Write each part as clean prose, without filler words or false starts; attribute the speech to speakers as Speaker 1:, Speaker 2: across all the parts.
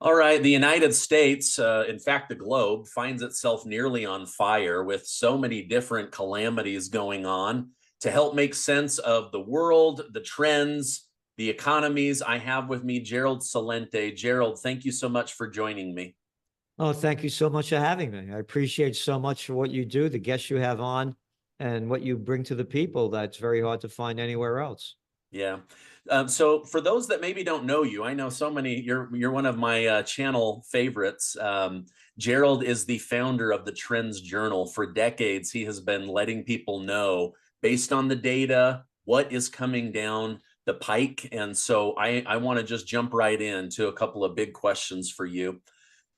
Speaker 1: All right, the United States, in fact, the globe, finds itself nearly on fire with so many different calamities going on. To help make sense of the world, the trends, the economies, I have with me Gerald Celente. Gerald, thank you so much for joining me.
Speaker 2: Oh, thank you so much for having me. I appreciate so much for what you do, the guests you have on, and what you bring to the people that's very hard to find anywhere else.
Speaker 1: Yeah. So for those that maybe don't know you, I know so many. You're one of my channel favorites. Gerald is the founder of the Trends Journal. For decades, he has been letting people know based on the data what is coming down the pike. And so I want to just jump right into a couple of big questions for you.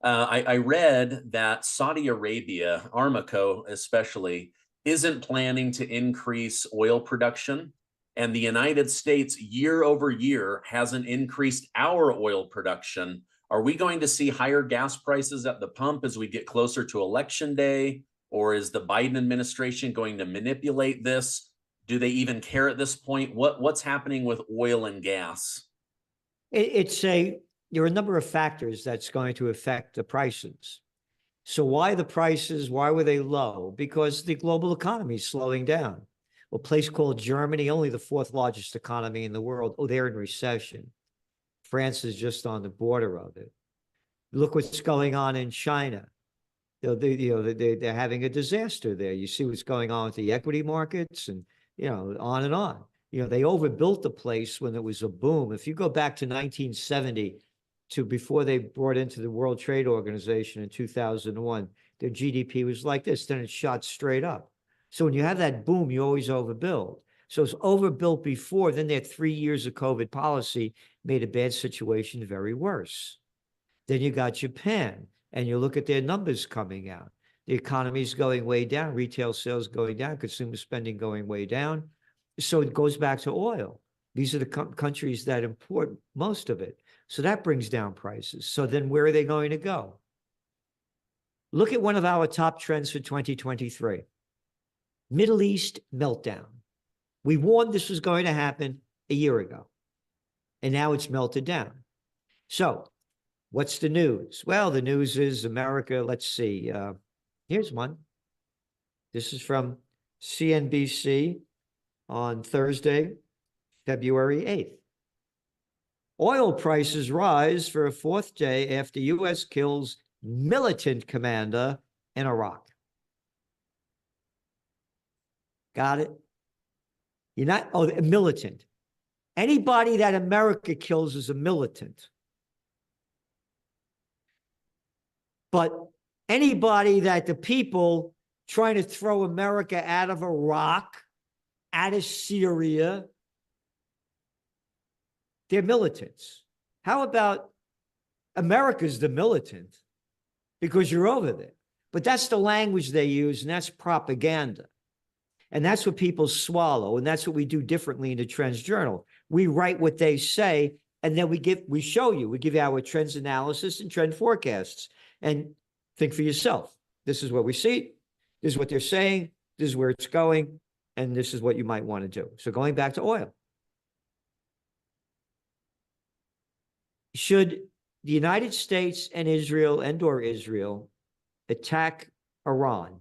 Speaker 1: I read that Saudi Arabia, Armaco especially, isn't planning to increase oil production. And the United States, year over year, hasn't increased our oil production. Are we going to see higher gas prices at the pump as we get closer to election day? Or is the Biden administration going to manipulate this? Do they even care at this point? What's happening with oil and gas?
Speaker 2: There are a number of factors that's going to affect the prices. So why the prices? Why were they low? Because the global economy is slowing down. A place called Germany, only the fourth largest economy in the world. Oh, they're in recession. France is just on the border of it. Look what's going on in China. They're having a disaster there. You see what's going on with the equity markets and, on and on. They overbuilt the place when it was a boom. If you go back to 1970 to before they brought into the World Trade Organization in 2001, their GDP was like this. Then it shot straight up. So when you have that boom, you always overbuild. So it's overbuilt before. Then their 3 years of COVID policy made a bad situation very worse. Then you got Japan, and you look at their numbers coming out. The economy's going way down, retail sales going down, consumer spending going way down. So it goes back to oil. These are the countries that import most of it. So that brings down prices. So then where are they going to go? Look at one of our top trends for 2023. Middle East meltdown. We warned this was going to happen a year ago, and now it's melted down. So what's the news? Well, the news is America. Let's see. Here's one. This is from CNBC on Thursday, February 8th. Oil prices rise for a fourth day after U.S. kills militant commander in Iraq. Got it? You're not, oh, a militant. Anybody that America kills is a militant. But anybody that the people trying to throw America out of Iraq, out of Syria, they're militants. How about America's the militant because you're over there? But that's the language they use, and that's propaganda. And that's what people swallow, and that's what we do differently in the Trends Journal. We write what they say, and then we give you our trends analysis and trend forecasts. And think for yourself. This is what we see. This is what they're saying. This is where it's going. And this is what you might want to do. So going back to oil. Should the United States and Israel or Israel attack Iran,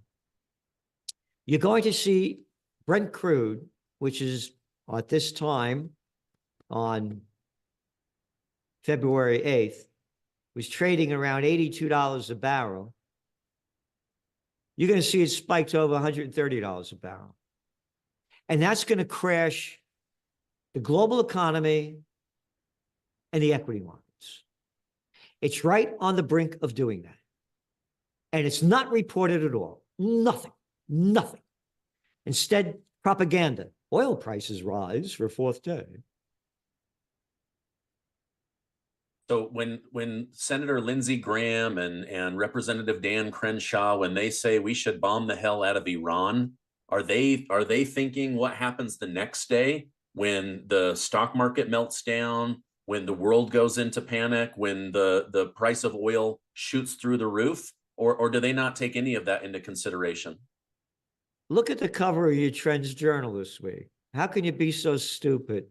Speaker 2: you're going to see Brent crude, which is at this time on February 8th, was trading around $82 a barrel. You're going to see it spike to over $130 a barrel. And that's going to crash the global economy and the equity markets. It's right on the brink of doing that. And it's not reported at all. Nothing. Instead, propaganda. Oil prices rise for a fourth day.
Speaker 1: So when Senator Lindsey Graham and Representative Dan Crenshaw, when they say we should bomb the hell out of Iran, are they thinking what happens the next day when the stock market melts down, when the world goes into panic, when the price of oil shoots through the roof, or do they not take any of that into consideration?
Speaker 2: Look at the cover of your Trends Journal this week. How can you be so stupid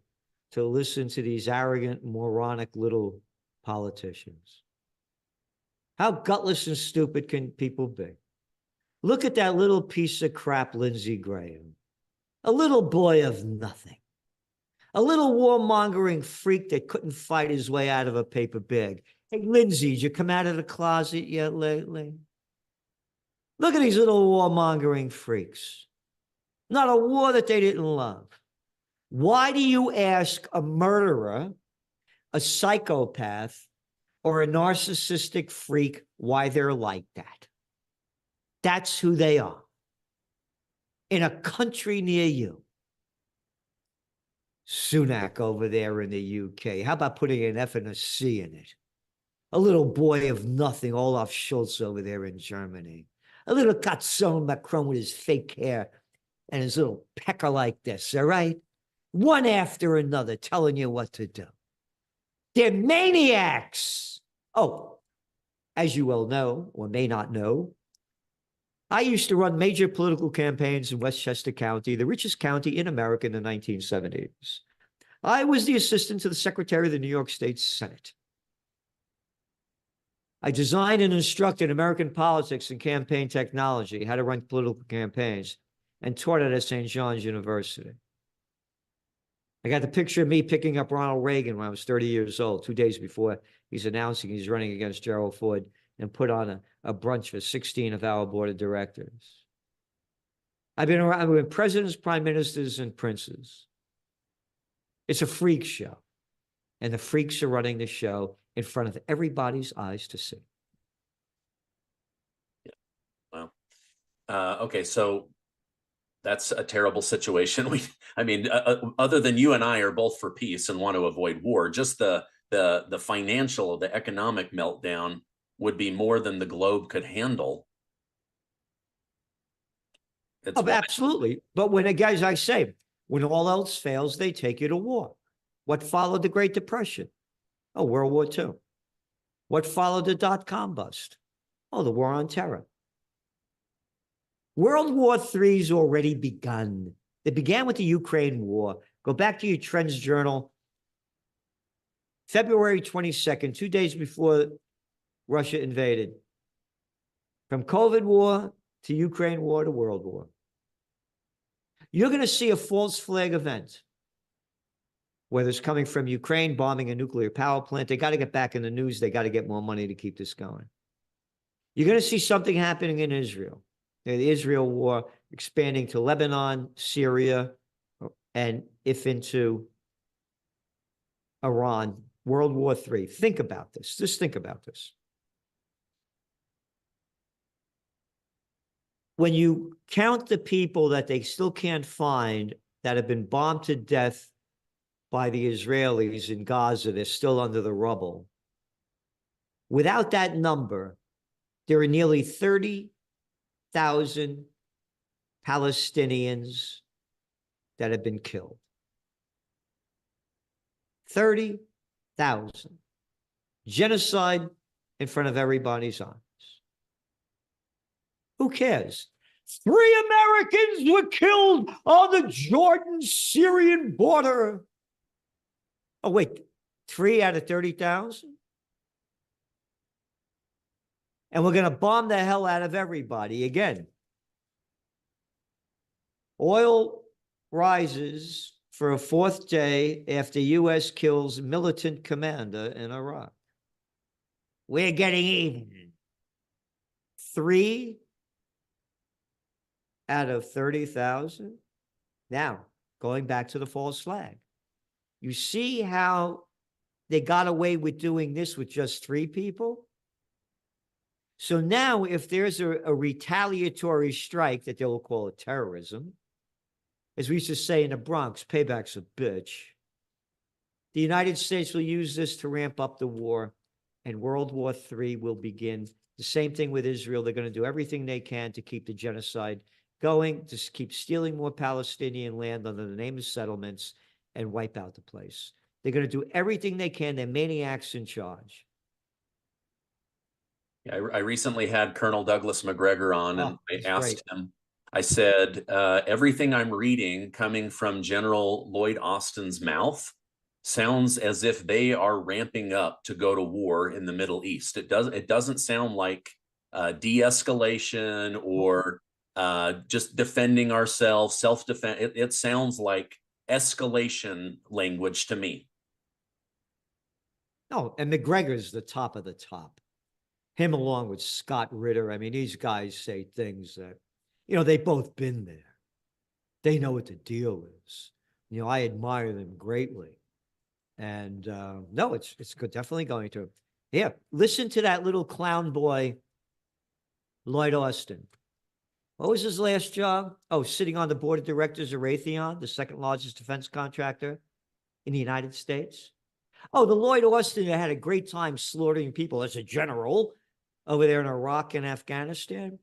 Speaker 2: to listen to these arrogant, moronic little politicians? How gutless and stupid can people be? Look at that little piece of crap, Lindsey Graham. A little boy of nothing. A little warmongering freak that couldn't fight his way out of a paper bag. Hey, Lindsey, did you come out of the closet yet lately? Look at these little warmongering freaks. Not a war that they didn't love. Why do you ask a murderer, a psychopath, or a narcissistic freak why they're like that? That's who they are. In a country near you. Sunak over there in the UK. How about putting an F and a C in it? A little boy of nothing, Olaf Scholz over there in Germany. A little Carlson Macron with his fake hair and his little pecker like this, all right? One after another telling you what to do. They're maniacs. Oh, as you well know, or may not know, I used to run major political campaigns in Westchester County, the richest county in America in the 1970s. I was the assistant to the Secretary of the New York State Senate. I designed and instructed American politics and campaign technology, how to run political campaigns, and taught it at St. John's University. I got the picture of me picking up Ronald Reagan when I was 30 years old, 2 days before he's announcing he's running against Gerald Ford, and put on a brunch for 16 of our board of directors. I've been around with presidents, prime ministers, and princes. It's a freak show. And the freaks are running the show in front of everybody's eyes to see.
Speaker 1: Yeah. Wow. Okay, so that's a terrible situation. Other than you and I are both for peace and want to avoid war, just the financial, the economic meltdown would be more than the globe could handle.
Speaker 2: Absolutely. But when, as I say, when all else fails, they take you to war. What followed the Great Depression? Oh, World War II. What followed the dot-com bust? Oh, the War on Terror. World War III's already begun. It began with the Ukraine war. Go back to your Trends Journal. February 22nd, 2 days before Russia invaded. From COVID war to Ukraine war to World War. You're going to see a false flag event, whether it's coming from Ukraine bombing a nuclear power plant. They got to get back in the news. They got to get more money to keep this going. You're going to see something happening in Israel. The Israel war expanding to Lebanon, Syria, and if into Iran, World War III. Think about this. Just think about this. When you count the people that they still can't find that have been bombed to death by the Israelis in Gaza, they're still under the rubble. Without that number, there are nearly 30,000 Palestinians that have been killed. 30,000. Genocide in front of everybody's eyes. Who cares? 3 Americans were killed on the Jordan-Syrian border. Oh, wait, 3 out of 30,000? And we're going to bomb the hell out of everybody again. Oil rises for a 4th day after U.S. kills militant commander in Iraq. We're getting even. 3 out of 30,000. Now, going back to the false flag. You see how they got away with doing this with just 3 people? So now if there's a retaliatory strike that they'll call it terrorism, as we used to say in the Bronx, payback's a bitch. The United States will use this to ramp up the war, and World War III will begin. The same thing with Israel. They're going to do everything they can to keep the genocide going, to keep stealing more Palestinian land under the name of settlements and wipe out the place. They're going to do everything they can. They're maniacs in charge.
Speaker 1: Yeah, I recently had Colonel Douglas McGregor on, and I asked him, I said, everything I'm reading coming from General Lloyd Austin's mouth sounds as if they are ramping up to go to war in the Middle East. It doesn't sound like de-escalation or just defending ourselves, self-defense. It sounds like escalation language to me.
Speaker 2: No, and McGregor's the top of the top. Him along with Scott Ritter. I mean, these guys say things that, they've both been there. They know what the deal is. I admire them greatly. And no, it's definitely going to. Yeah, listen to that little clown boy, Lloyd Austin. What was his last job? Oh, sitting on the board of directors of Raytheon, the second largest defense contractor in the United States. Oh, the Lloyd Austin that had a great time slaughtering people as a general over there in Iraq and Afghanistan.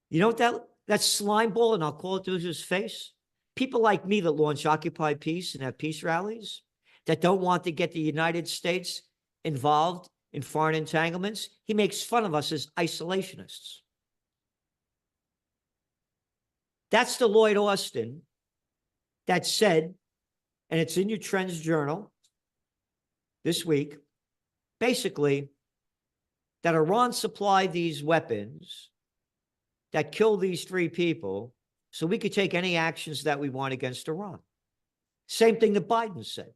Speaker 2: You know what that slime ball, and I'll call it to his face? People like me that launch Occupy Peace and have peace rallies, that don't want to get the United States involved in foreign entanglements, he makes fun of us as isolationists. That's the Lloyd Austin that said, and it's in your Trends Journal this week, basically, that Iran supplied these weapons that killed these 3 people so we could take any actions that we want against Iran. Same thing that Biden said.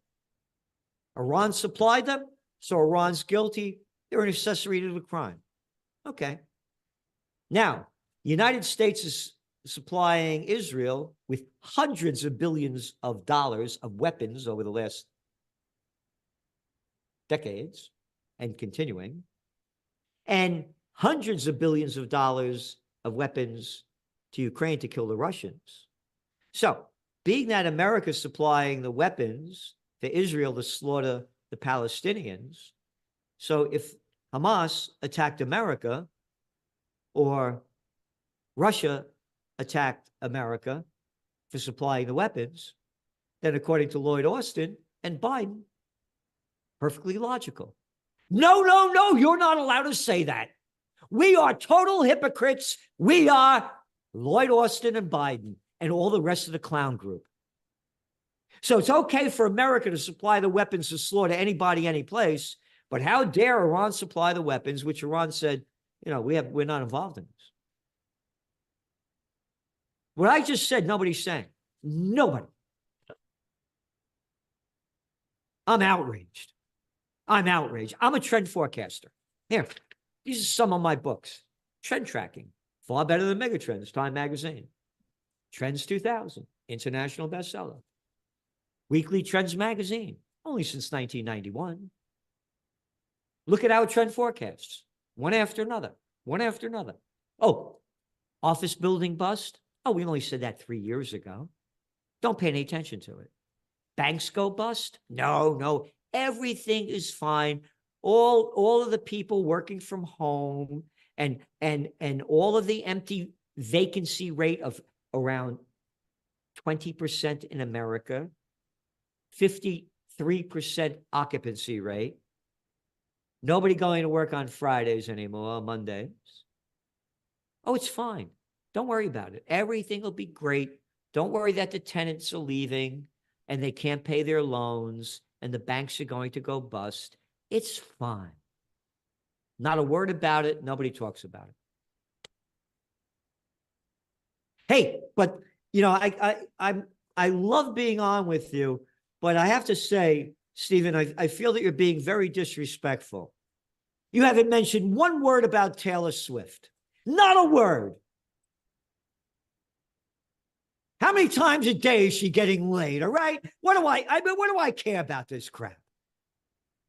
Speaker 2: Iran supplied them, so Iran's guilty. They're an accessory to the crime. Okay. Now, the United States is supplying Israel with hundreds of billions of dollars of weapons over the last decades and continuing, and hundreds of billions of dollars of weapons to Ukraine to kill the Russians. So, being that America's supplying the weapons for Israel to slaughter the Palestinians, so if Hamas attacked America or Russia attacked America for supplying the weapons, then according to Lloyd Austin and Biden, perfectly logical. No, no, no, you're not allowed to say that. We are total hypocrites. We are Lloyd Austin and Biden and all the rest of the clown group. So it's okay for America to supply the weapons to slaughter anybody, any place, but how dare Iran supply the weapons, which Iran said, we're not involved in this. What I just said, nobody's saying. Nobody. I'm outraged. I'm outraged. I'm a trend forecaster. Here, these are some of my books. Trend tracking, far better than Megatrends, Time Magazine. Trends 2000, international bestseller. Weekly Trends Magazine, only since 1991. Look at our trend forecasts, one after another, one after another. Oh, office building bust. Oh, we only said that 3 years ago. Don't pay any attention to it. Banks go bust? No, no. Everything is fine. All of the people working from home and all of the empty vacancy rate of around 20% in America, 53% occupancy rate. Nobody going to work on Fridays anymore, on Mondays. Oh, it's fine. Don't worry about it. Everything will be great. Don't worry that the tenants are leaving and they can't pay their loans and the banks are going to go bust. It's fine. Not a word about it. Nobody talks about it. Hey, but I love being on with you, but I have to say, Stephen, I feel that you're being very disrespectful. You haven't mentioned one word about Taylor Swift. Not a word. How many times a day is she getting laid? All right. What do I care about this crap?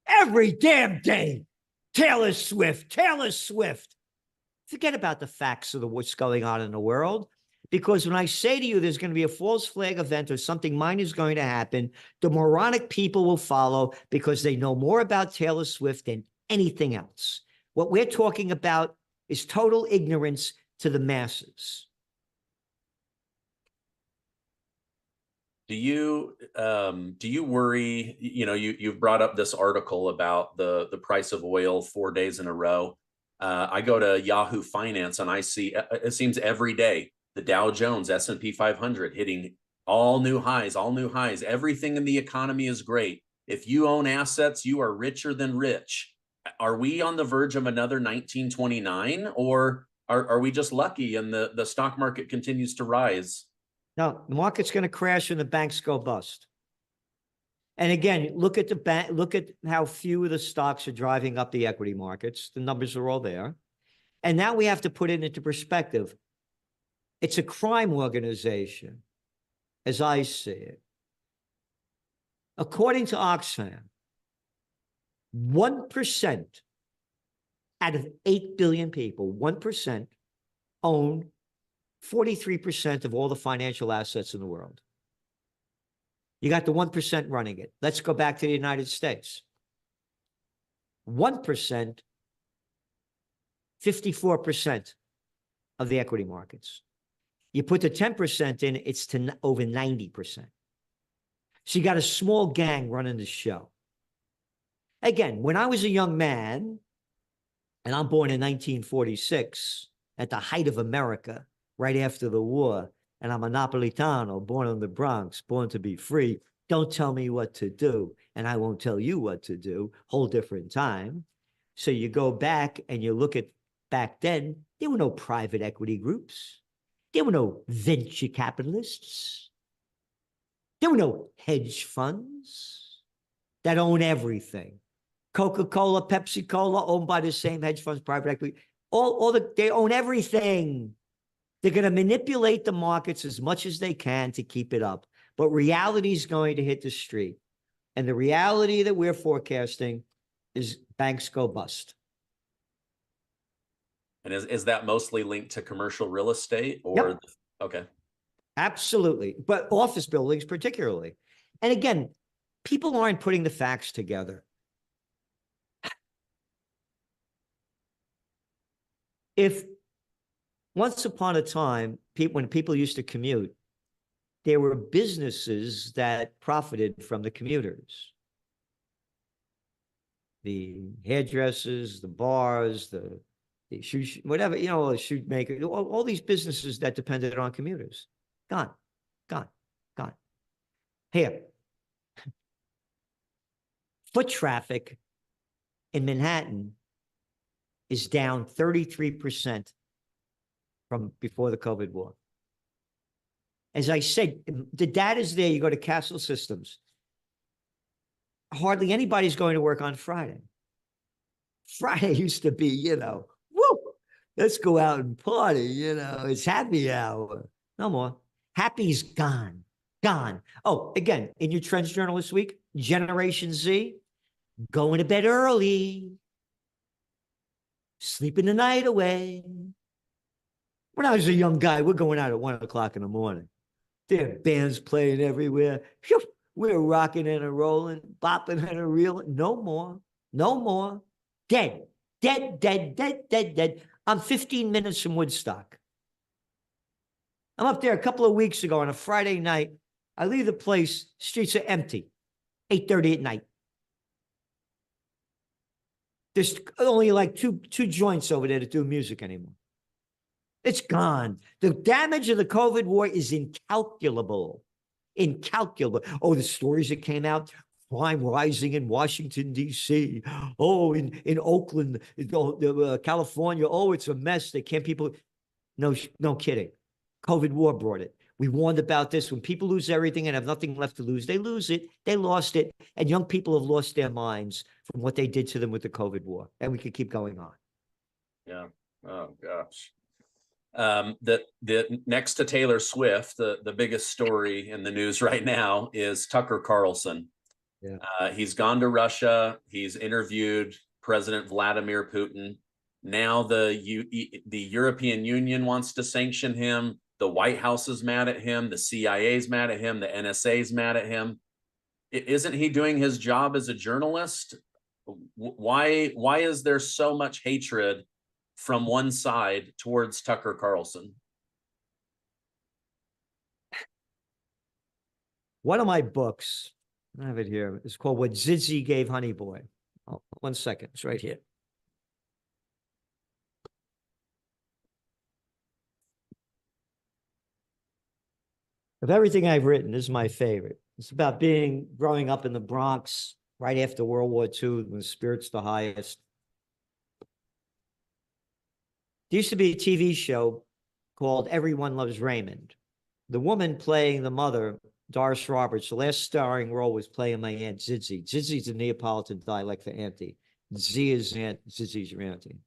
Speaker 2: Every damn day. Taylor Swift, Taylor Swift. Forget about the facts of what's going on in the world. Because when I say to you there's going to be a false flag event or something minor is going to happen, the moronic people will follow because they know more about Taylor Swift than anything else. What we're talking about is total ignorance to the masses.
Speaker 1: Do you worry, you've brought up this article about the price of oil 4 days in a row. I go to Yahoo Finance and I see, it seems every day, the Dow Jones, S&P 500 hitting all new highs. Everything in the economy is great. If you own assets, you are richer than rich. Are we on the verge of another 1929, or are we just lucky and the stock market continues to rise?
Speaker 2: No, the market's going to crash and the banks go bust. And again, look at the bank, look at how few of the stocks are driving up the equity markets. The numbers are all there. And now we have to put it into perspective. It's a crime organization, as I see it. According to Oxfam, 1% out of 8 billion people, 1% own 43% of all the financial assets in the world. You got the 1% running it. Let's go back to the United States. 1%, 54% of the equity markets. You put the 10% in, it's to over 90%. So you got a small gang running the show. Again, when I was a young man, and I'm born in 1946, at the height of America, right after the war, and I'm a Napolitano, born in the Bronx, born to be free. Don't tell me what to do, and I won't tell you what to do. Whole different time. So you go back and you look at back then, there were no private equity groups. There were no venture capitalists. There were no hedge funds that own everything. Coca-Cola, Pepsi-Cola, owned by the same hedge funds, private equity. They own everything. They're going to manipulate the markets as much as they can to keep it up. But reality is going to hit the street. And the reality that we're forecasting is banks go bust.
Speaker 1: And is that mostly linked to commercial real estate or?
Speaker 2: Yep.
Speaker 1: Okay.
Speaker 2: Absolutely. But office buildings particularly. And again, people aren't putting the facts together. If once upon a time, when people used to commute, there were businesses that profited from the commuters. The hairdressers, the bars, the shoe, whatever, the shoe maker, all these businesses that depended on commuters. Gone, gone, gone. Here, foot traffic in Manhattan is down 33% from before the COVID war. As I said, the data's there. You go to Castle Systems. Hardly anybody's going to work on Friday. Friday used to be, woo, let's go out and party, it's happy hour. No more. Happy's gone, gone. Oh, again, in your Trends Journal this week, Generation Z, going to bed early, sleeping the night away. When I was a young guy, we're going out at 1 o'clock in the morning. There are bands playing everywhere. Phew, we're rocking and a rolling, bopping and a reeling. No more. No more. Dead. Dead, dead, dead, dead, dead. I'm 15 minutes from Woodstock. I'm up there a couple of weeks ago on a Friday night. I leave the place, streets are empty. 8:30 at night. There's only like two joints over there that do music anymore. It's gone. The damage of the COVID war is incalculable. Incalculable. Oh, the stories that came out, crime rising in Washington, D.C. Oh, in Oakland, California. Oh, it's a mess. They can't people. No kidding. COVID war brought it. We warned about this. When people lose everything and have nothing left to lose, they lose it. They lost it. And young people have lost their minds from what they did to them with the COVID war. And we could keep going on.
Speaker 1: Yeah. Oh, gosh. The next to Taylor Swift, the biggest story in the news right now is Tucker Carlson. Yeah. He's gone to Russia. He's interviewed President Vladimir Putin. Now the European Union wants to sanction him. The White House is mad at him. The CIA is mad at him. The NSA is mad at him. Isn't he doing his job as a journalist? Why is there so much hatred from one side towards Tucker Carlson?
Speaker 2: One of my books, I have it here, it's called What Zizzy Gave Honey Boy. Oh, 1 second, it's right here. Of everything I've written, this is my favorite. It's about growing up in the Bronx right after World War II, when the spirit's the highest. There used to be a TV show called Everyone Loves Raymond. The woman playing the mother, Doris Roberts, the last starring role was playing my Aunt Zizzy. Zizzy's a Neapolitan dialect for auntie. Z is Aunt, Zizzy's your auntie.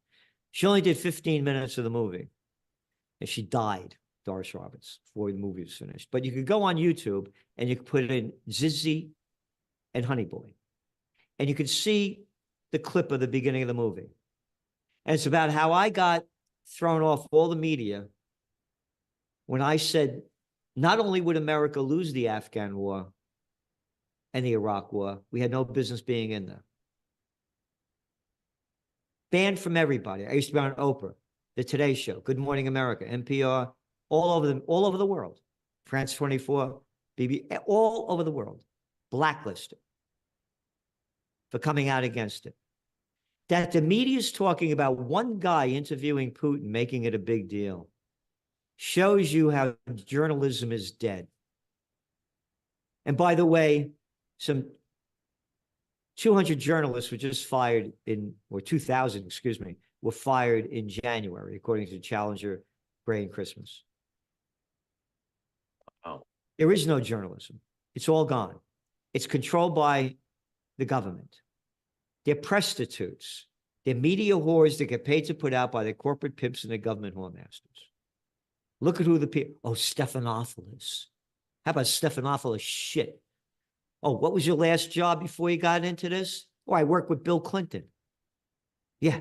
Speaker 2: She only did 15 minutes of the movie, and she died, Doris Roberts, before the movie was finished. But you could go on YouTube and you could put in Zizzy and Honey Boy, and you could see the clip of the beginning of the movie. And it's about how I got thrown off all the media when I said, not only would America lose the Afghan war and the Iraq war, we had no business being in there. Banned from everybody. I used to be on Oprah, the Today Show, Good Morning America, NPR, all over the world. France 24, BB, all over the world, blacklisted for coming out against it. That the media is talking about one guy interviewing Putin, making it a big deal, shows you how journalism is dead. And by the way, some 200 journalists were just fired or 2,000, excuse me, were fired in January, according to Challenger, Gray, and Christmas.
Speaker 1: Oh.
Speaker 2: There is no journalism. It's all gone. It's controlled by the government. They're prostitutes. They're media whores that get paid to put out by the corporate pimps and the government whoremasters. Look at who the people. Oh, Stephanopoulos. How about Stephanopoulos shit? Oh, what was your last job before you got into this? Oh, I worked with Bill Clinton. Yeah.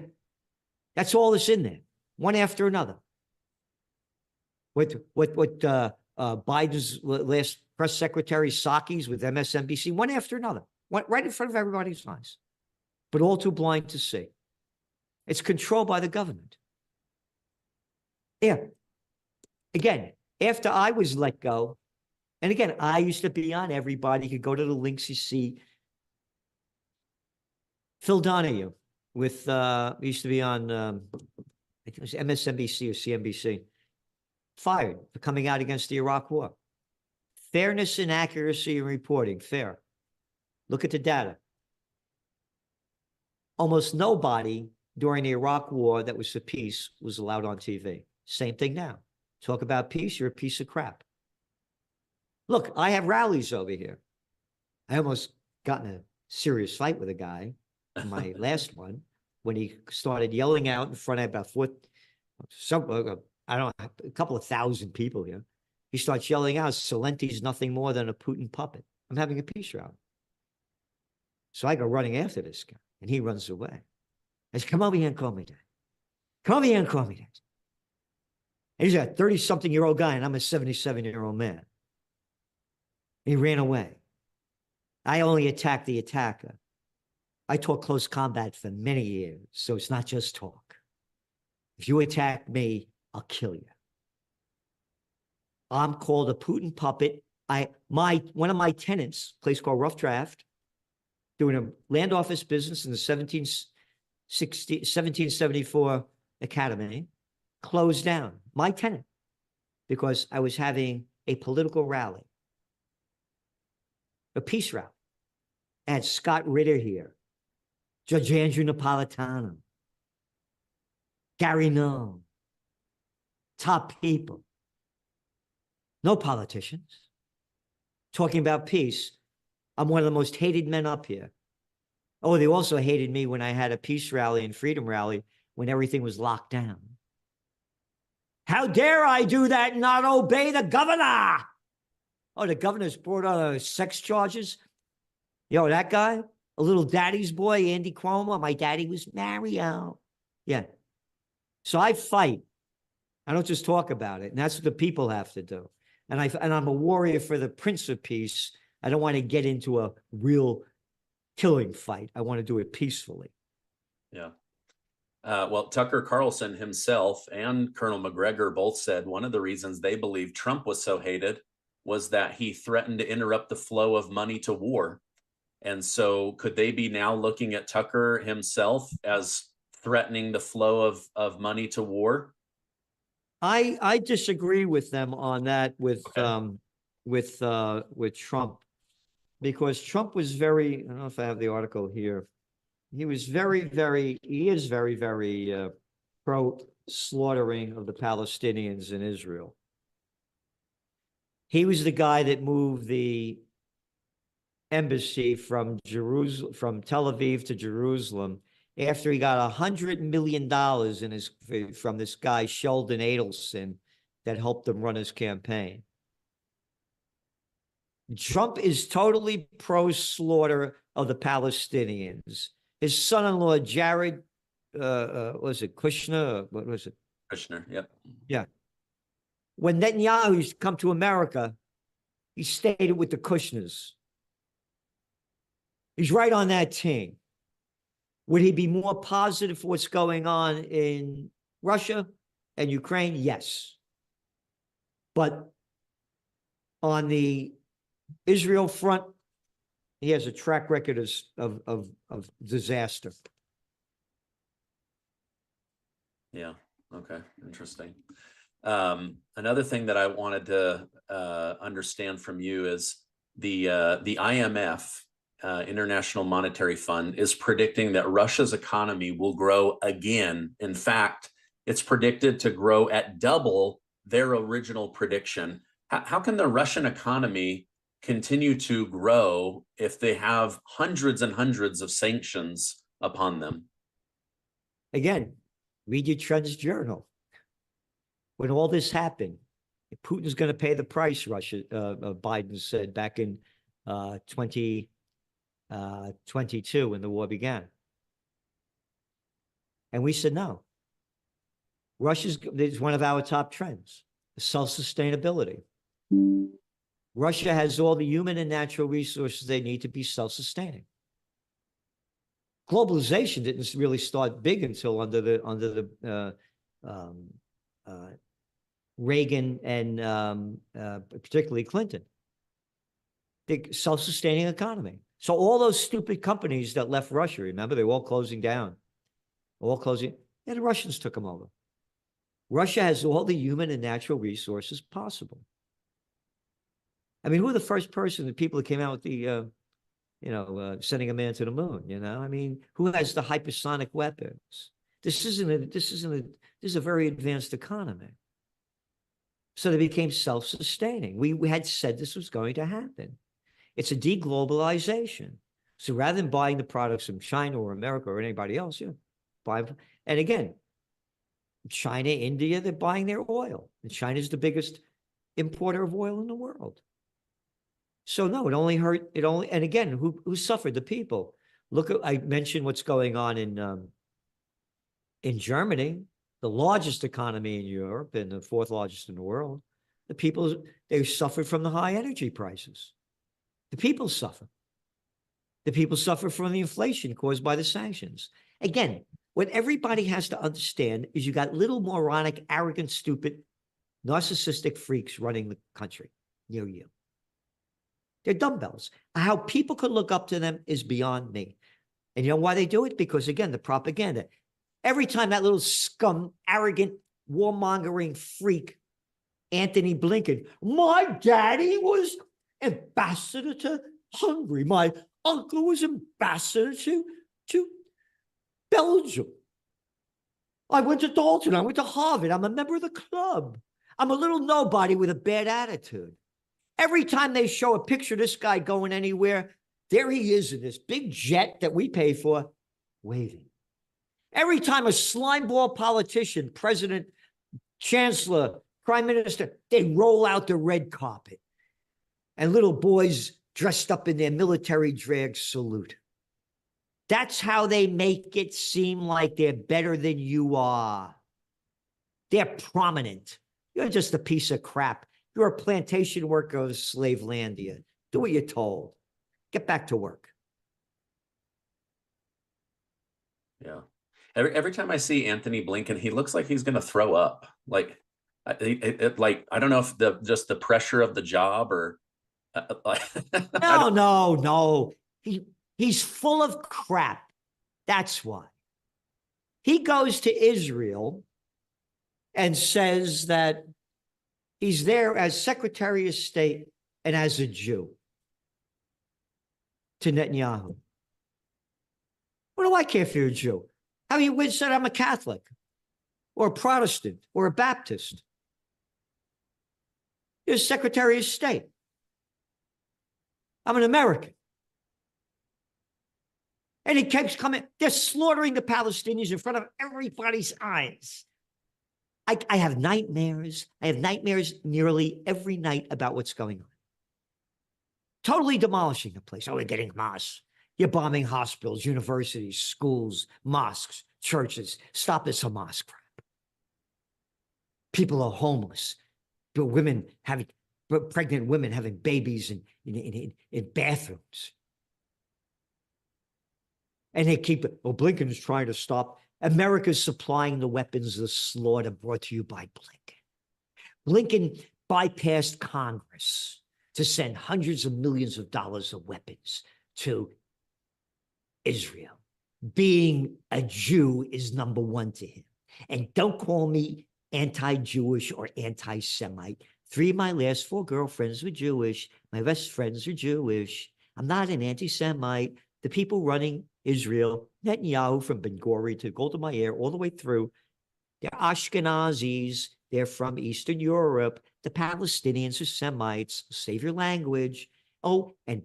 Speaker 2: That's all that's in there, one after another. What Biden's last press secretary, Psaki's with MSNBC, one after another, right in front of everybody's eyes, but all too blind to see. It's controlled by the government. Yeah. Again, after I was let go, and again, I used to be on everybody. You could go to the links you see. Phil Donahue with, used to be on, I think it was MSNBC or CNBC, fired for coming out against the Iraq war. Fairness and accuracy in reporting, fair. Look at the data. Almost nobody during the Iraq war that was for peace was allowed on TV. Same thing now. Talk about peace, you're a piece of crap. Look, I have rallies over here. I almost got in a serious fight with a guy, my last one, when he started yelling out in front of about I don't know, a couple of thousand people here. He starts yelling out, Celente's nothing more than a Putin puppet. I'm having a peace rally. So I go running after this guy, and he runs away. I said, come over here and call me that. Come over here and call me that. And he's a 30-something-year-old guy, and I'm a 77-year-old man. He ran away. I only attack the attacker. I taught close combat for many years, so it's not just talk. If you attack me, I'll kill you. I'm called a Putin puppet. One of my tenants, a place called Rough Draft, doing a land office business in the 1774 Academy, closed down. My tenant, because I was having a political rally, a peace rally. I had Scott Ritter here, Judge Andrew Napolitano, Gary Noll, top people. No politicians. Talking about peace. I'm one of the most hated men up here. Oh, they also hated me when I had a peace rally and freedom rally when everything was locked down. How dare I do that and not obey the governor? Oh, the governor's brought on sex charges. Yo, that guy, a little daddy's boy, Andy Cuomo. My daddy was Mario. Yeah. So I fight. I don't just talk about it. And that's what the people have to do. And I'm a warrior for the Prince of Peace. I don't want to get into a real killing fight. I want to do it peacefully.
Speaker 1: Yeah. Well, Tucker Carlson himself and Colonel McGregor both said one of the reasons they believe Trump was so hated was that he threatened to interrupt the flow of money to war. And so could they be now looking at Tucker himself as threatening the flow of money to war?
Speaker 2: I disagree with them on that with
Speaker 1: Okay.
Speaker 2: Trump. because Trump was very, I don't know if I have the article here. He was he is very pro slaughtering of the Palestinians in Israel. He was the guy that moved the embassy from Jerusalem, from Tel Aviv to Jerusalem, after he got $100 million from this guy, Sheldon Adelson, that helped him run his campaign. Trump is totally pro-slaughter of the Palestinians. His son-in-law, Jared, was it Kushner? What was it?
Speaker 1: Kushner, yep.
Speaker 2: Yeah. When Netanyahu used to come to America, he stayed with the Kushners. He's right on that team. Would he be more positive for what's going on in Russia and Ukraine? Yes. But on the Israel front, he has a track record of disaster.
Speaker 1: Yeah. Okay. Interesting. Another thing that I wanted to understand from you is the IMF, International Monetary Fund, is predicting that Russia's economy will grow again. In fact, it's predicted to grow at double their original prediction. How can the Russian economy continue to grow if they have hundreds and hundreds of sanctions upon them?
Speaker 2: Again, read your Trends Journal. When all this happened, Putin's going to pay the price, Biden said back in 2022 when the war began. And we said, no. Russia's is one of our top trends, self-sustainability. Russia has all the human and natural resources they need to be self-sustaining. Globalization didn't really start big until under the Reagan and particularly Clinton. The self-sustaining economy. So all those stupid companies that left Russia, remember, they were all closing down, all closing. And the Russians took them over. Russia has all the human and natural resources possible. I mean, who were the first person, the people that came out with the, sending a man to the moon? I mean, who has the hypersonic weapons? This is a very advanced economy. So they became self-sustaining. We had said this was going to happen. It's a deglobalization. So rather than buying the products from China or America or anybody else, buy. And again, China, India, they're buying their oil. And China's the biggest importer of oil in the world. So no, it only hurt. And again, who suffered? The people. Look, I mentioned what's going on in Germany, the largest economy in Europe and the fourth largest in the world. The people, they suffered from the high energy prices. The people suffer. The people suffer from the inflation caused by the sanctions. Again, what everybody has to understand is you got little moronic, arrogant, stupid, narcissistic freaks running the country near you. They're dumbbells. How people could look up to them is beyond me. And you know why they do it? Because, again, the propaganda. Every time that little scum, arrogant, warmongering freak, Anthony Blinken, my daddy was ambassador to Hungary. My uncle was ambassador to Belgium. I went to Dalton. I went to Harvard. I'm a member of the club. I'm a little nobody with a bad attitude. Every time they show a picture of this guy going anywhere, there he is in this big jet that we pay for, waving. Every time a slimeball politician, president, chancellor, prime minister, they roll out the red carpet. And little boys dressed up in their military drag salute. That's how they make it seem like they're better than you are. They're prominent. You're just a piece of crap. You're a plantation worker of Slavelandia. Do what you're told. Get back to work.
Speaker 1: Yeah. Every time I see Anthony Blinken, he looks like he's going to throw up. Like, I don't know if just the pressure of the job or.
Speaker 2: No. He's full of crap. That's why. He goes to Israel and says that he's there as Secretary of State and as a Jew. to Netanyahu. What do I care if you're a Jew? How you said I'm a Catholic or a Protestant or a Baptist? You're Secretary of State. I'm an American. And he keeps coming. They're slaughtering the Palestinians in front of everybody's eyes. I have nightmares. I have nightmares nearly every night about what's going on. Totally demolishing the place. Oh, we're getting Hamas. You're bombing hospitals, universities, schools, mosques, churches. Stop this Hamas crap. People are homeless. But pregnant women having babies in bathrooms. And they keep it. Well, Blinken's trying to stop. America's supplying the weapons of slaughter brought to you by Blinken. Blinken bypassed Congress to send hundreds of millions of dollars of weapons to Israel. Being a Jew is number one to him. And don't call me anti-Jewish or anti-Semite. 3 of my last 4 girlfriends were Jewish. My best friends are Jewish. I'm not an anti-Semite. The people running Israel, Netanyahu from Ben Gurion to Golda Meir, all the way through, they're Ashkenazis. They're from Eastern Europe. The Palestinians are Semites. Save your language. Oh, and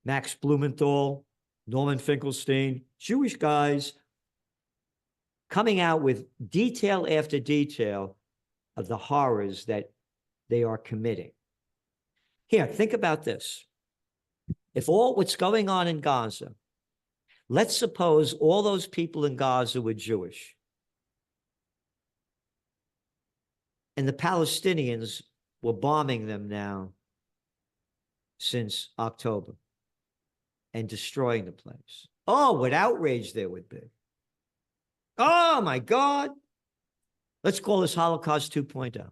Speaker 2: Max Blumenthal, Norman Finkelstein, Jewish guys coming out with detail after detail of the horrors that they are committing. Here, think about this. If all what's going on in Gaza, let's suppose all those people in Gaza were Jewish. And the Palestinians were bombing them now since October and destroying the place. Oh, what outrage there would be. Oh, my God. Let's call this Holocaust 2.0.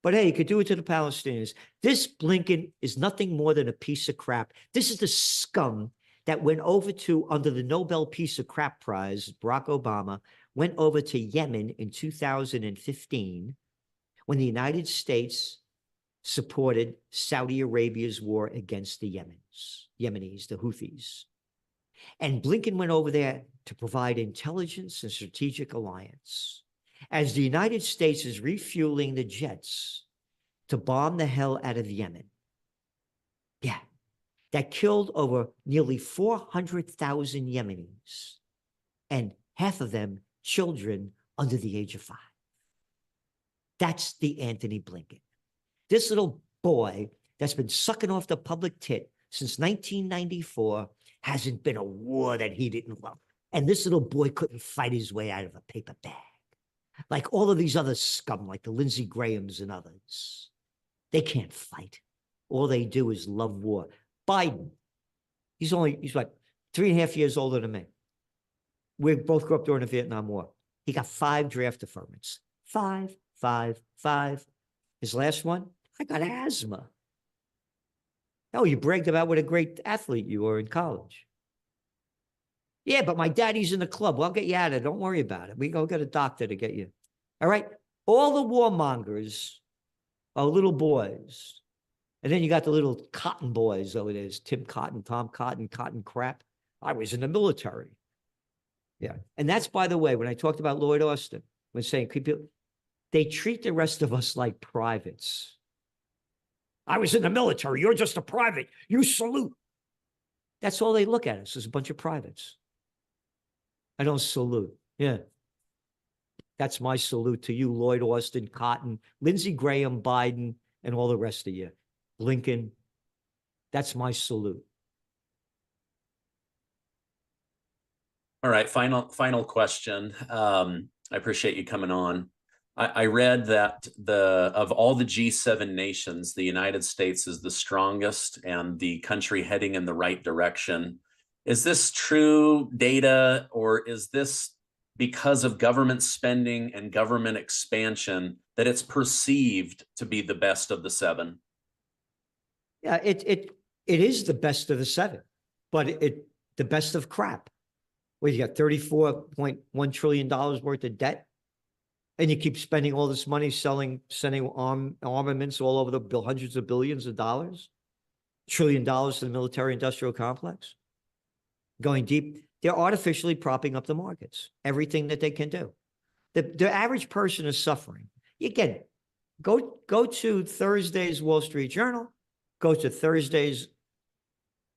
Speaker 2: But hey, you could do it to the Palestinians. This Blinken is nothing more than a piece of crap. This is the scum that went over to, under the Nobel Peace of Crap Prize, Barack Obama, went over to Yemen in 2015 when the United States supported Saudi Arabia's war against the Yemenis, the Houthis. And Blinken went over there to provide intelligence and strategic alliance. As the United States is refueling the jets to bomb the hell out of Yemen. Yeah, that killed over nearly 400,000 Yemenis, and half of them children under the age of 5. That's the Anthony Blinken. This little boy that's been sucking off the public tit since 1994 hasn't been a war that he didn't love. And this little boy couldn't fight his way out of a paper bag. Like all of these other scum, like the Lindsey Grahams and others. They can't fight. All they do is love war. Biden, he's like 3.5 years older than me. We both grew up during the Vietnam War. He got 5 draft deferments. 5. His last one, I got asthma. Oh, you bragged about what a great athlete you were in college. Yeah, but my daddy's in the club. Well, I'll get you out of it. Don't worry about it. We go get a doctor to get you. All right. All the warmongers are little boys. And then you got the little cotton boys over there. Tim Cotton, Tom Cotton, Cotton Crap. I was in the military. Yeah. And that's, by the way, when I talked about Lloyd Austin, when saying people, they treat the rest of us like privates. I was in the military. You're just a private. You salute. That's all they look at us as a bunch of privates. I don't salute. Yeah. That's my salute to you, Lloyd Austin, Cotton, Lindsey Graham, Biden, and all the rest of you. Blinken. That's my salute.
Speaker 1: All right. Final question. I appreciate you coming on. I read that of all the G7 nations, the United States is the strongest and the country heading in the right direction. Is this true data, or is this because of government spending and government expansion that it's perceived to be the best of the 7?
Speaker 2: Yeah, it is the best of the 7, but the best of crap. Well, you got $34.1 trillion worth of debt, and you keep spending all this money sending armaments all over the hundreds of billions of dollars. trillion to the military industrial complex, going deep. They're artificially propping up the markets, everything that they can do. The average person is suffering. Again, go to Thursday's Wall Street Journal, go to Thursday's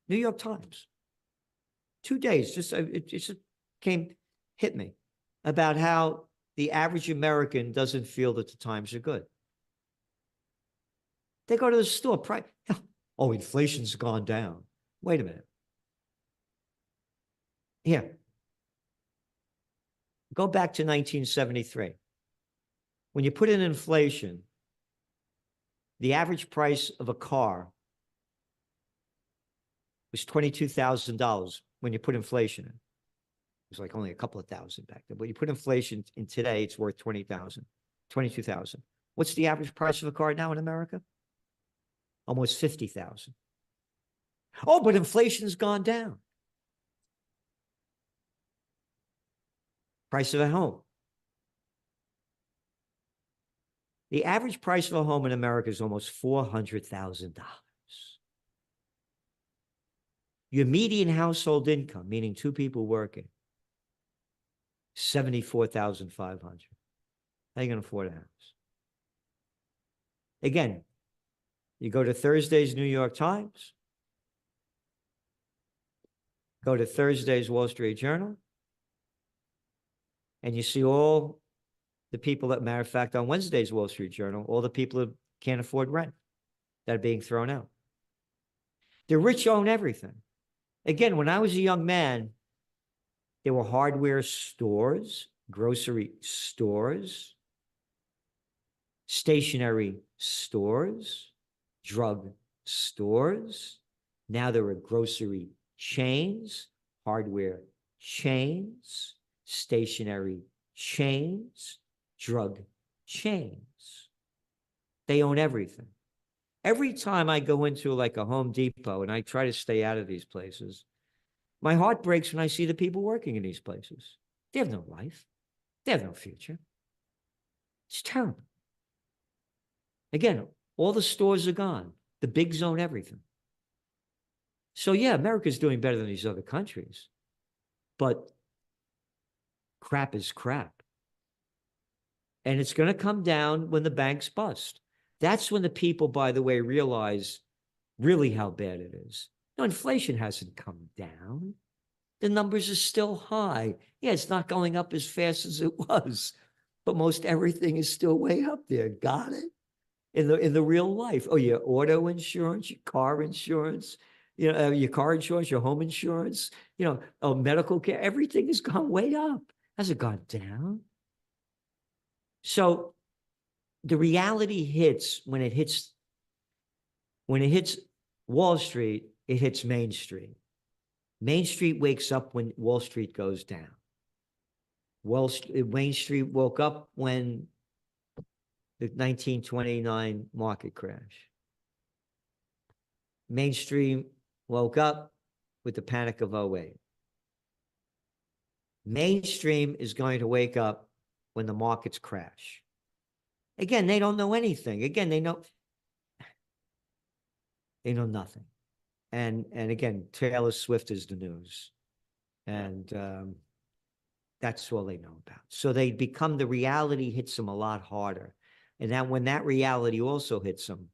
Speaker 2: New York Times. 2 days, it just hit me about how the average American doesn't feel that the times are good. They go to the store, oh, inflation's gone down. Wait a minute. Here, go back to 1973. When you put in inflation, the average price of a car was $22,000 when you put inflation in. It was like only a couple of thousand back then. But you put inflation in today, it's worth 20,000, 22,000. What's the average price of a car now in America? Almost 50,000. Oh, but inflation's gone down. Price of a home. The average price of a home in America is almost $400,000. Your median household income, meaning two people working, 74,500. How are you going to afford a house? Again, you go to Thursday's New York Times, go to Thursday's Wall Street Journal, and you see all the people that, matter of fact, on Wednesday's Wall Street Journal, all the people who can't afford rent that are being thrown out. The rich own everything. Again, when I was a young man, there were hardware stores, grocery stores, stationery stores, drug stores. Now there are grocery chains, hardware chains, stationery chains, drug chains. They own everything. Every time I go into like a Home Depot, and I try to stay out of these places, my heart breaks when I see the people working in these places. They have no life. They have no future. It's terrible. Again, all the stores are gone. The bigs own everything. So yeah, America's doing better than these other countries, but crap is crap. And it's going to come down when the banks bust. That's when the people, by the way, realize really how bad it is. No, inflation hasn't come down. The numbers are still high. Yeah, it's not going up as fast as it was, but most everything is still way up there. Got it? In the real life. Oh, your auto insurance, your car insurance, your car insurance, your home insurance, medical care, everything has gone way up. Has it gone down? So the reality hits when it hits Wall Street, it hits Main Street. Main Street wakes up when Wall Street goes down. Main Street woke up when the 1929 market crash. Main Street woke up with the panic of 08. Mainstream is going to wake up when the markets crash. Again, they don't know anything. Again, they know nothing. And again, Taylor Swift is the news. And that's all they know about. So they become, the reality hits them a lot harder. And that when that reality also hits them,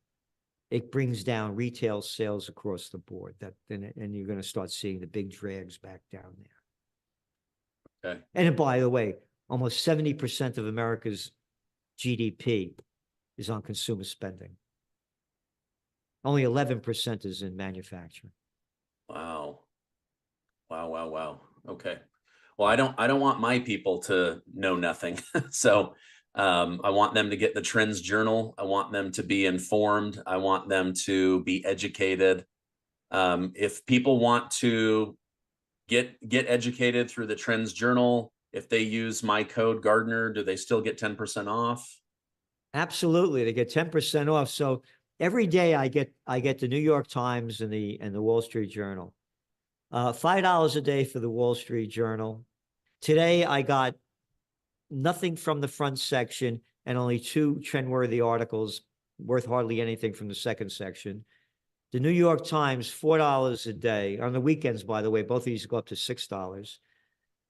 Speaker 2: it brings down retail sales across the board. And you're going to start seeing the big drags back down there.
Speaker 1: Okay.
Speaker 2: And by the way, almost 70% of America's GDP is on consumer spending. Only 11% is in manufacturing.
Speaker 1: Wow. Wow. Okay. Well, I don't want my people to know nothing. So I want them to get the Trends Journal. I want them to be informed. I want them to be educated. If people want to get educated through the Trends Journal, if they use my code Gardner, do they still get 10% off?
Speaker 2: Absolutely. They get 10% off. So every day I get the New York Times and the Wall Street Journal. $5 a day for the Wall Street Journal. Today I got nothing from the front section and only 2 trend-worthy articles worth hardly anything from the second section. The New York Times, $4 a day. On the weekends, by the way, both of these go up to $6.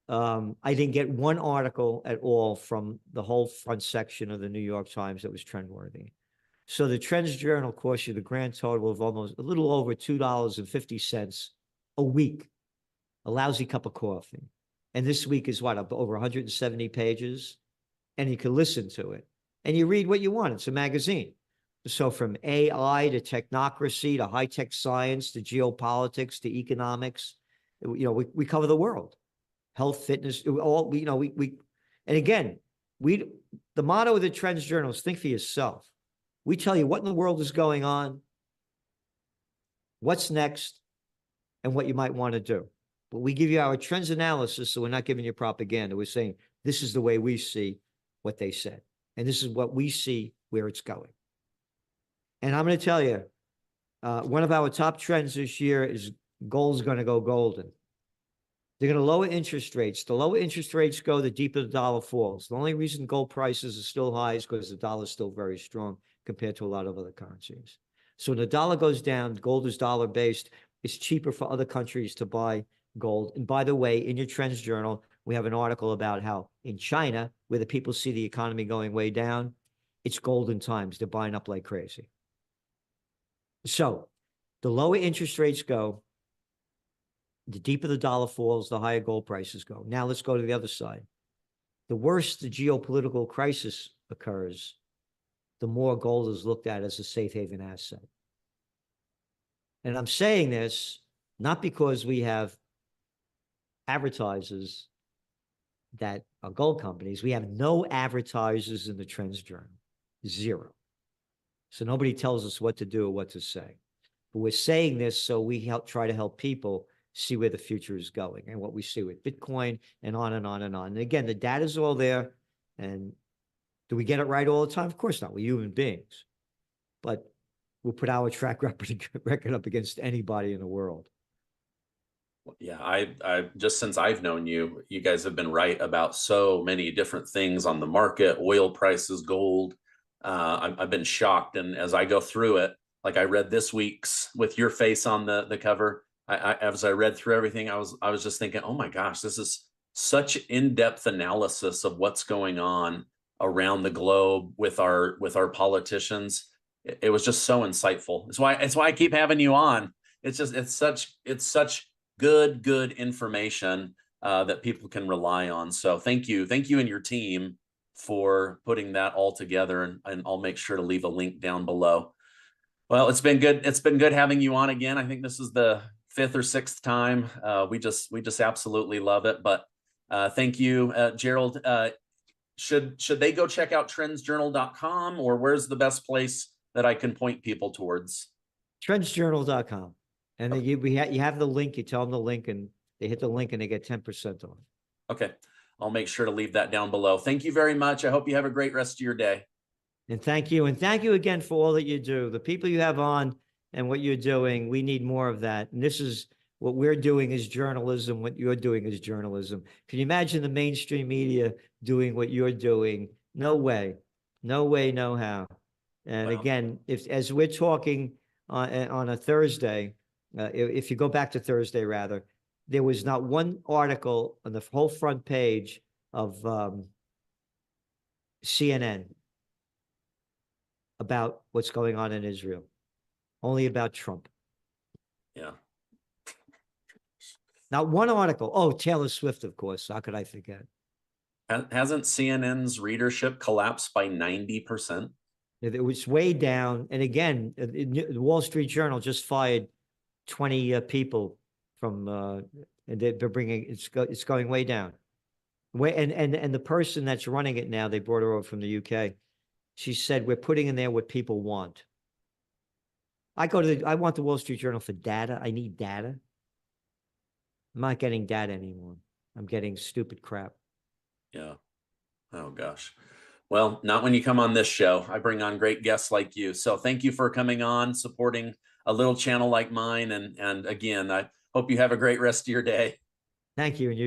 Speaker 2: I didn't get one article at all from the whole front section of the New York Times that was trendworthy. So the Trends Journal costs you the grand total of almost a little over $2.50 a week, a lousy cup of coffee. And this week is what, up over 170 pages? And you can listen to it. And you read what you want. It's a magazine. So from AI to technocracy to high-tech science to geopolitics to economics, we cover the world. Health, fitness, all, and again, the motto of the Trends Journal is think for yourself. We tell you what in the world is going on, what's next, and what you might want to do. But we give you our trends analysis, so we're not giving you propaganda. We're saying this is the way we see what they said, and this is what we see where it's going. And I'm going to tell you, one of our top trends this year is gold's going to go golden. They're going to lower interest rates. The lower interest rates go, the deeper the dollar falls. The only reason gold prices are still high is because the dollar is still very strong compared to a lot of other currencies. So when the dollar goes down, gold is dollar-based. It's cheaper for other countries to buy gold. And by the way, in your Trends Journal, we have an article about how in China, where the people see the economy going way down, it's golden times. They're buying up like crazy. So the lower interest rates go, the deeper the dollar falls, the higher gold prices go. Now let's go to the other side. The worse the geopolitical crisis occurs, the more gold is looked at as a safe haven asset. And I'm saying this not because we have advertisers that are gold companies. We have no advertisers in the Trends Journal, zero. So nobody tells us what to do or what to say. But we're saying this so we try to help people see where the future is going and what we see with Bitcoin and on and on and on. And again, the data is all there. And do we get it right all the time? Of course not. We're human beings. But we'll put our track record up against anybody in the world.
Speaker 1: Yeah, I just since I've known you, you guys have been right about so many different things on the market, oil prices, gold. I've been shocked. And as I go through it, like I read this week's with your face on the cover, as I read through everything, I was just thinking, oh my gosh, this is such in-depth analysis of what's going on around the globe with our politicians. It was just so insightful. It's why I keep having you on. It's such good information that people can rely on. So thank you and your team for putting that all together, and I'll make sure to leave a link down below. Well, it's been good. It's been good having you on again. I think this is the 5th or 6th time. We just absolutely love it. But thank you, Gerald. Should they go check out trendsjournal.com, or where's the best place that I can point people towards?
Speaker 2: Trendsjournal.com. And then you have the link, you tell them the link, and they hit the link and they get 10% off.
Speaker 1: Okay. I'll make sure to leave that down below. Thank you very much. I hope you have a great rest of your day.
Speaker 2: And thank you. And thank you again for all that you do. The people you have on and what you're doing, we need more of that. And this is what we're doing is journalism. What you're doing is journalism. Can you imagine the mainstream media doing what you're doing? No way. No way, no how. And wow. Again, as we're talking on a Thursday, if you go back to Thursday, rather, there was not one article on the whole front page of CNN about what's going on in Israel, only about Trump.
Speaker 1: Yeah.
Speaker 2: Not one article. Oh, Taylor Swift, of course. How could I forget?
Speaker 1: Hasn't CNN's readership collapsed by 90%?
Speaker 2: It was way down. And again, the Wall Street Journal just fired 20 people from, and they're bringing, it's going way down. And the person that's running it now, they brought her over from the UK. She said, we're putting in there what people want. I want the Wall Street Journal for data. I need data. I'm not getting data anymore. I'm getting stupid crap.
Speaker 1: Yeah. Oh gosh. Well, not when you come on this show. I bring on great guests like you. So thank you for coming on, supporting a little channel like mine. And again, I hope you have a great rest of your day.
Speaker 2: Thank you. And you too.